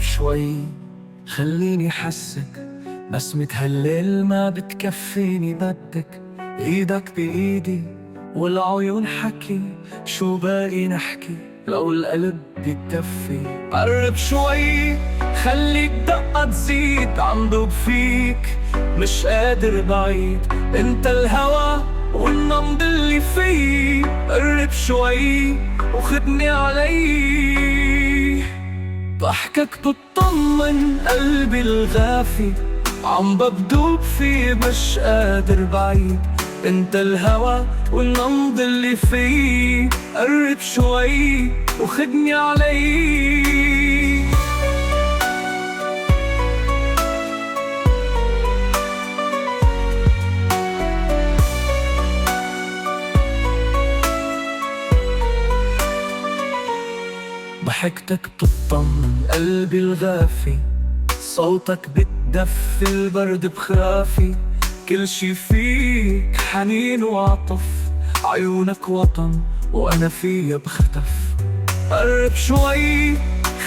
قرب شوي خليني حسك، بسمة هالليل ما بتكفيني، بدك ايدك بايدي والعيون حكي، شو باقي نحكي لو القلب بيتدفي. قرب شوي خليك دقة تزيد، عم دوب فيك مش قادر بعيد، انت الهوى والنبض اللي فيه. قرب شوي وخدني علي، ضحكك بتطمن قلبي الغافي، عم ببدوب فيه مش قادر بعيد، انت الهوى والنبض اللي فيه. قرب شوي وخدني علي. ضحكتك بتطمن قلبي الغافي، صوتك بتدفي البرد بخرافي، كل شي فيك حنين وعطف، عيونك وطن وانا فيها بختف. قرب شوي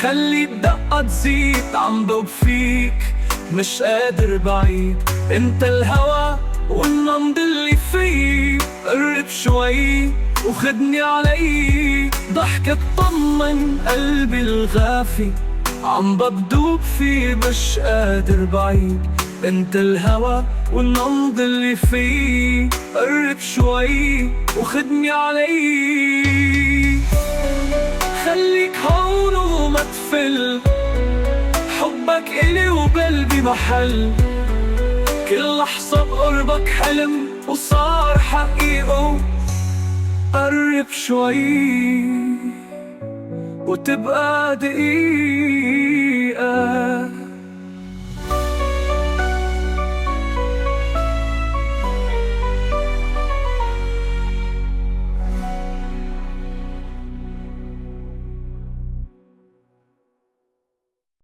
خلي الدقة تزيد، عم دوب فيك مش قادر بعيد، انت الهوى والنبض اللي فيه. قرب شوي وخدني علي، ضحكك طمن قلبي الغافي، عم ببدوب فيه مش قادر بعيد، انت الهوى والنبض اللي فيه. قرب شوي وخدني علي، خليك هون وما تفل، حبك إلي وبقلبي محل، كل لحظة بقربك حلم وصار حقيقة. قرب شوي وتبقى دقيق.